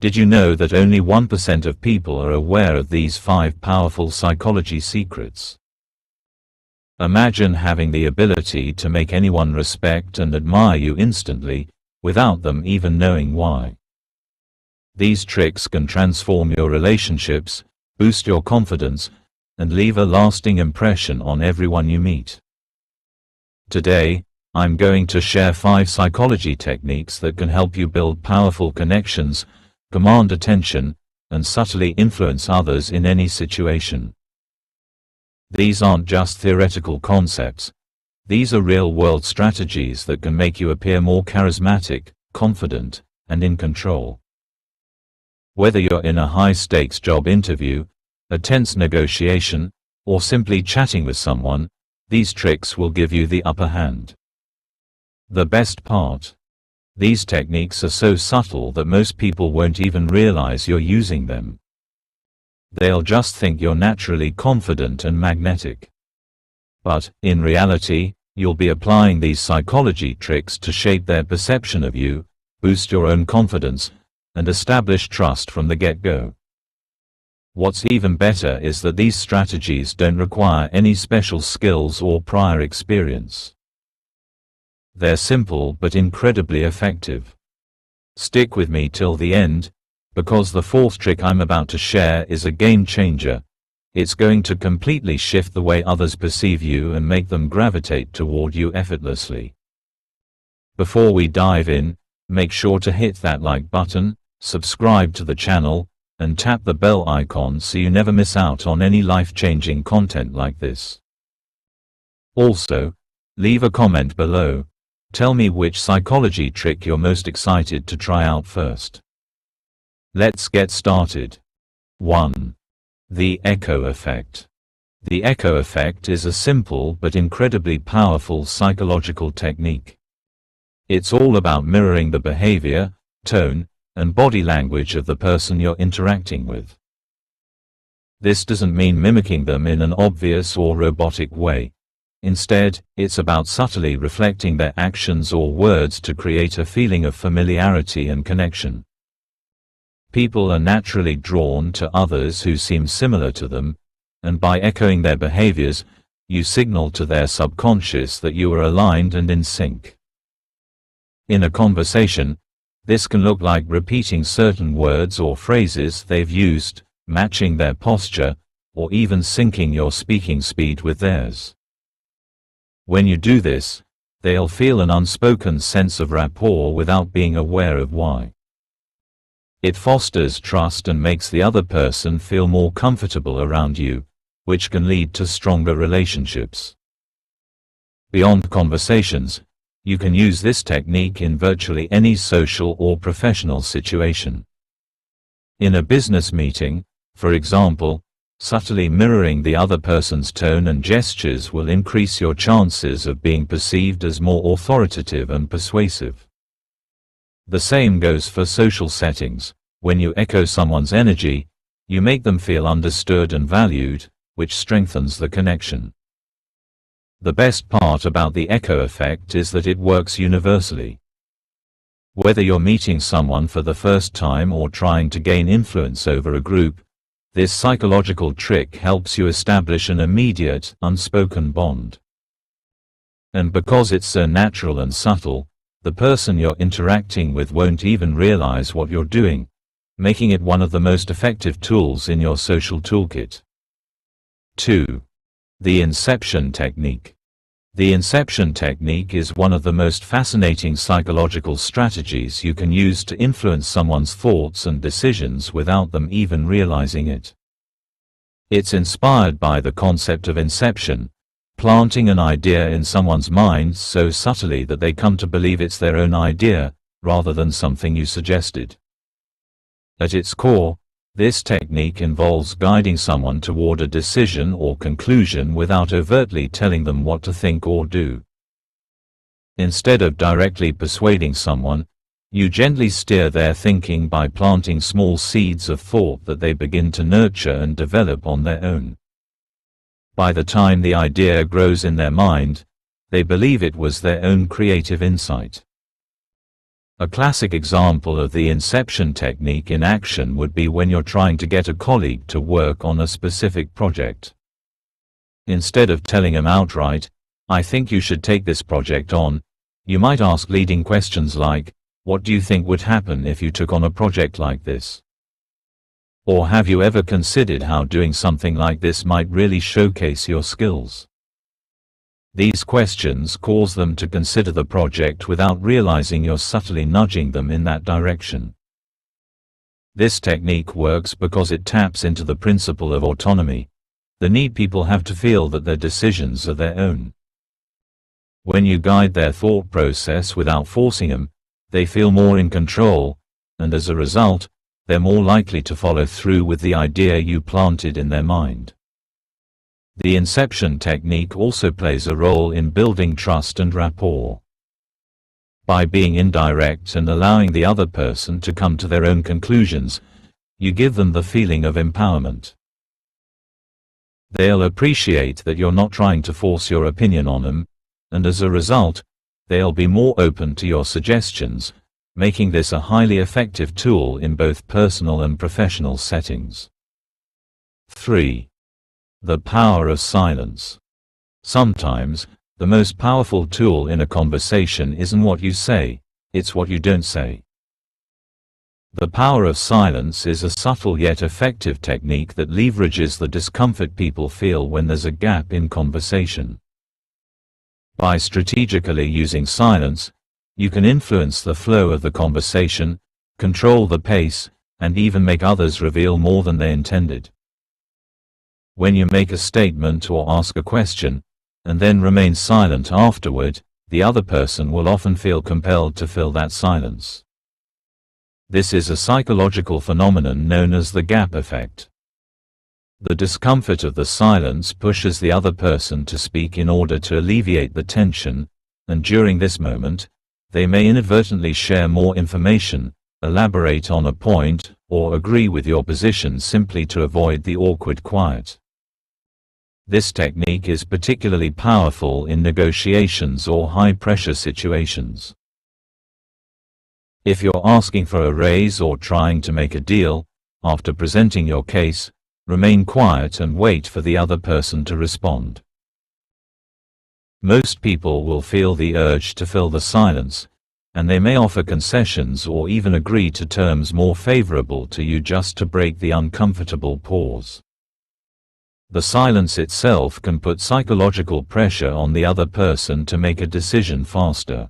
Did you know that only 1% of people are aware of these 5 powerful psychology secrets? Imagine having the ability to make anyone respect and admire you instantly, without them even knowing why. These tricks can transform your relationships, boost your confidence, and leave a lasting impression on everyone you meet. Today, I'm going to share 5 psychology techniques that can help you build powerful connections, command attention, and subtly influence others in any situation. These aren't just theoretical concepts. These are real-world strategies that can make you appear more charismatic, confident, and in control. Whether you're in a high-stakes job interview, a tense negotiation, or simply chatting with someone, these tricks will give you the upper hand. The best part: these techniques are so subtle that most people won't even realize you're using them. They'll just think you're naturally confident and magnetic. But, in reality, you'll be applying these psychology tricks to shape their perception of you, boost your own confidence, and establish trust from the get-go. What's even better is that these strategies don't require any special skills or prior experience. They're simple but incredibly effective. Stick with me till the end, because the 4th trick I'm about to share is a game changer. It's going to completely shift the way others perceive you and make them gravitate toward you effortlessly. Before we dive in, make sure to hit that like button, subscribe to the channel, and tap the bell icon so you never miss out on any life-changing content like this. Also, leave a comment below. Tell me which psychology trick you're most excited to try out first. Let's get started. 1. The echo effect. The echo effect is a simple but incredibly powerful psychological technique. It's all about mirroring the behavior, tone, and body language of the person you're interacting with. This doesn't mean mimicking them in an obvious or robotic way. Instead, it's about subtly reflecting their actions or words to create a feeling of familiarity and connection. People are naturally drawn to others who seem similar to them, and by echoing their behaviors, you signal to their subconscious that you are aligned and in sync. In a conversation, this can look like repeating certain words or phrases they've used, matching their posture, or even syncing your speaking speed with theirs. When you do this, they'll feel an unspoken sense of rapport without being aware of why. It fosters trust and makes the other person feel more comfortable around you, which can lead to stronger relationships. Beyond conversations, you can use this technique in virtually any social or professional situation. In a business meeting, for example, subtly mirroring the other person's tone and gestures will increase your chances of being perceived as more authoritative and persuasive. The same goes for social settings. When you echo someone's energy, you make them feel understood and valued, which strengthens the connection. The best part about the echo effect is that it works universally. Whether you're meeting someone for the first time or trying to gain influence over a group, this psychological trick helps you establish an immediate, unspoken bond. And because it's so natural and subtle, the person you're interacting with won't even realize what you're doing, making it one of the most effective tools in your social toolkit. 2. The Inception Technique. The Inception Technique is one of the most fascinating psychological strategies you can use to influence someone's thoughts and decisions without them even realizing it. It's inspired by the concept of inception, planting an idea in someone's mind so subtly that they come to believe it's their own idea, rather than something you suggested. At its core, this technique involves guiding someone toward a decision or conclusion without overtly telling them what to think or do. Instead of directly persuading someone, you gently steer their thinking by planting small seeds of thought that they begin to nurture and develop on their own. By the time the idea grows in their mind, they believe it was their own creative insight. A classic example of the Inception technique in action would be when you're trying to get a colleague to work on a specific project. Instead of telling him outright, "I think you should take this project on," you might ask leading questions like, "What do you think would happen if you took on a project like this?" Or "Have you ever considered how doing something like this might really showcase your skills?" These questions cause them to consider the project without realizing you're subtly nudging them in that direction. This technique works because it taps into the principle of autonomy, the need people have to feel that their decisions are their own. When you guide their thought process without forcing them, they feel more in control, and as a result, they're more likely to follow through with the idea you planted in their mind. The Inception technique also plays a role in building trust and rapport. By being indirect and allowing the other person to come to their own conclusions, you give them the feeling of empowerment. They'll appreciate that you're not trying to force your opinion on them, and as a result, they'll be more open to your suggestions, making this a highly effective tool in both personal and professional settings. 3. The power of silence. Sometimes, the most powerful tool in a conversation isn't what you say, it's what you don't say. The power of silence is a subtle yet effective technique that leverages the discomfort people feel when there's a gap in conversation. By strategically using silence, you can influence the flow of the conversation, control the pace, and even make others reveal more than they intended. When you make a statement or ask a question, and then remain silent afterward, the other person will often feel compelled to fill that silence. This is a psychological phenomenon known as the gap effect. The discomfort of the silence pushes the other person to speak in order to alleviate the tension, and during this moment, they may inadvertently share more information, elaborate on a point, or agree with your position simply to avoid the awkward quiet. This technique is particularly powerful in negotiations or high-pressure situations. If you're asking for a raise or trying to make a deal, after presenting your case, remain quiet and wait for the other person to respond. Most people will feel the urge to fill the silence, and they may offer concessions or even agree to terms more favorable to you just to break the uncomfortable pause. The silence itself can put psychological pressure on the other person to make a decision faster.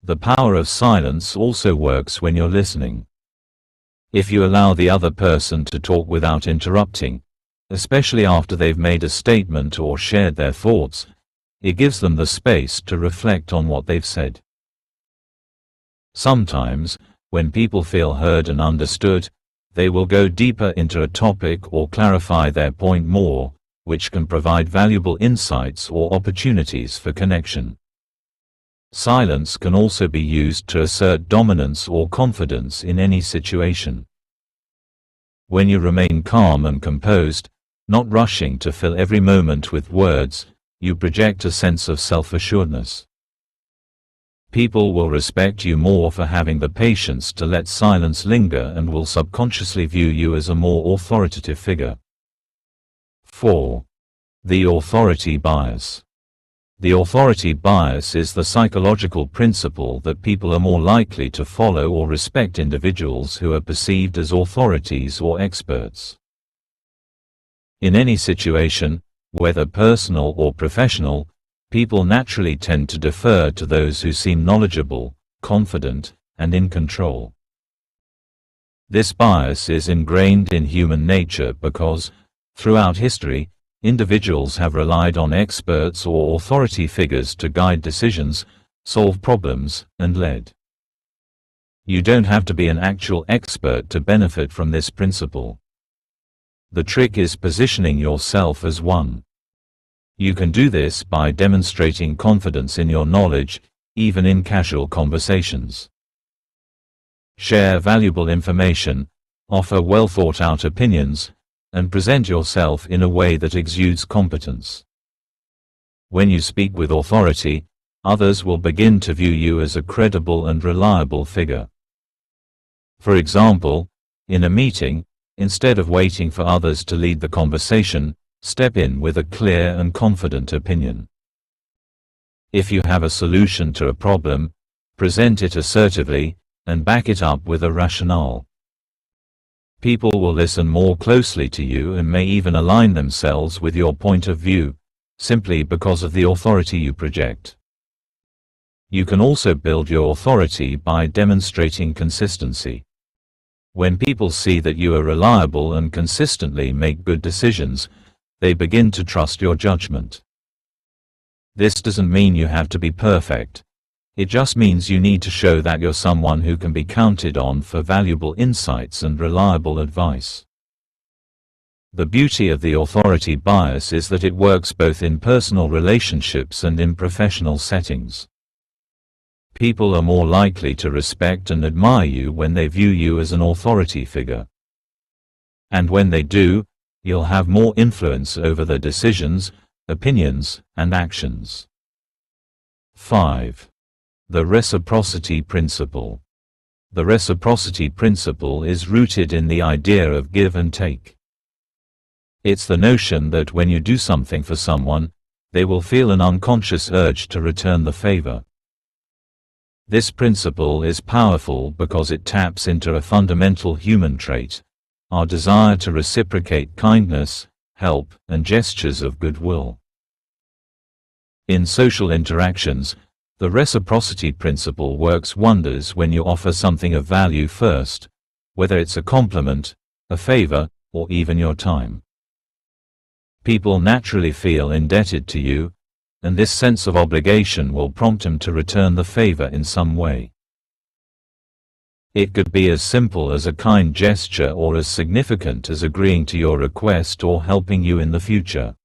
The power of silence also works when you're listening. If you allow the other person to talk without interrupting, especially after they've made a statement or shared their thoughts, it gives them the space to reflect on what they've said. Sometimes, when people feel heard and understood, they will go deeper into a topic or clarify their point more, which can provide valuable insights or opportunities for connection. Silence can also be used to assert dominance or confidence in any situation. When you remain calm and composed, not rushing to fill every moment with words, you project a sense of self-assuredness. People will respect you more for having the patience to let silence linger and will subconsciously view you as a more authoritative figure. 4. The authority bias. The authority bias is the psychological principle that people are more likely to follow or respect individuals who are perceived as authorities or experts. In any situation, whether personal or professional, people naturally tend to defer to those who seem knowledgeable, confident, and in control. This bias is ingrained in human nature because, throughout history, individuals have relied on experts or authority figures to guide decisions, solve problems, and lead. You don't have to be an actual expert to benefit from this principle. The trick is positioning yourself as one. You can do this by demonstrating confidence in your knowledge, even in casual conversations. Share valuable information, offer well-thought-out opinions, and present yourself in a way that exudes competence. When you speak with authority, others will begin to view you as a credible and reliable figure. For example, in a meeting, instead of waiting for others to lead the conversation, step in with a clear and confident opinion. If you have a solution to a problem, present it assertively, and back it up with a rationale. People will listen more closely to you and may even align themselves with your point of view, simply because of the authority you project. You can also build your authority by demonstrating consistency. When people see that you are reliable and consistently make good decisions, they begin to trust your judgment. This doesn't mean you have to be perfect. It just means you need to show that you're someone who can be counted on for valuable insights and reliable advice. The beauty of the authority bias is that it works both in personal relationships and in professional settings. People are more likely to respect and admire you when they view you as an authority figure. And when they do, you'll have more influence over their decisions, opinions, and actions. 5. The Reciprocity Principle. The Reciprocity Principle is rooted in the idea of give and take. It's the notion that when you do something for someone, they will feel an unconscious urge to return the favor. This principle is powerful because it taps into a fundamental human trait, our desire to reciprocate kindness, help, and gestures of goodwill. In social interactions, the reciprocity principle works wonders when you offer something of value first, whether it's a compliment, a favor, or even your time. People naturally feel indebted to you, and this sense of obligation will prompt them to return the favor in some way. It could be as simple as a kind gesture or as significant as agreeing to your request or helping you in the future.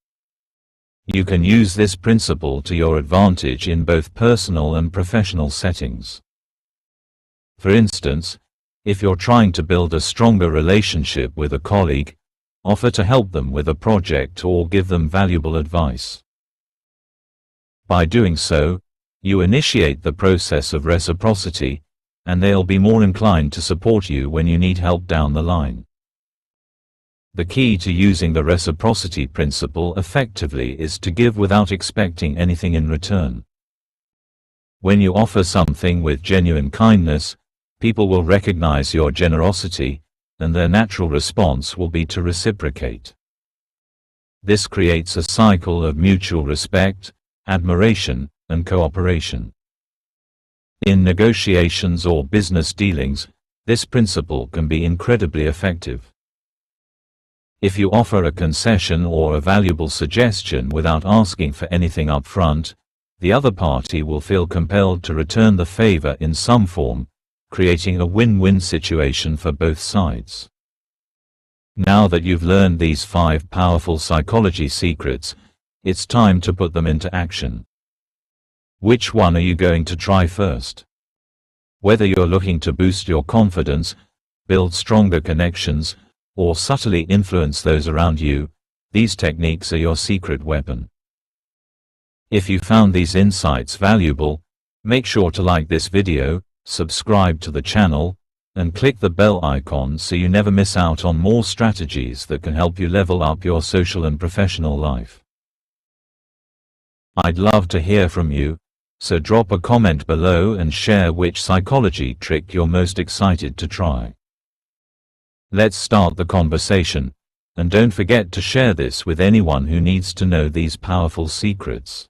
You can use this principle to your advantage in both personal and professional settings. For instance, if you're trying to build a stronger relationship with a colleague, offer to help them with a project or give them valuable advice. By doing so, you initiate the process of reciprocity, and they'll be more inclined to support you when you need help down the line. The key to using the reciprocity principle effectively is to give without expecting anything in return. When you offer something with genuine kindness, people will recognize your generosity, and their natural response will be to reciprocate. This creates a cycle of mutual respect, admiration, and cooperation. In negotiations or business dealings, this principle can be incredibly effective. If you offer a concession or a valuable suggestion without asking for anything up front, the other party will feel compelled to return the favor in some form, creating a win-win situation for both sides. Now that you've learned these 5 powerful psychology secrets, it's time to put them into action. Which one are you going to try first? Whether you're looking to boost your confidence, build stronger connections, or subtly influence those around you, these techniques are your secret weapon. If you found these insights valuable, make sure to like this video, subscribe to the channel, and click the bell icon so you never miss out on more strategies that can help you level up your social and professional life. I'd love to hear from you, so drop a comment below and share which psychology trick you're most excited to try. Let's start the conversation, and don't forget to share this with anyone who needs to know these powerful secrets.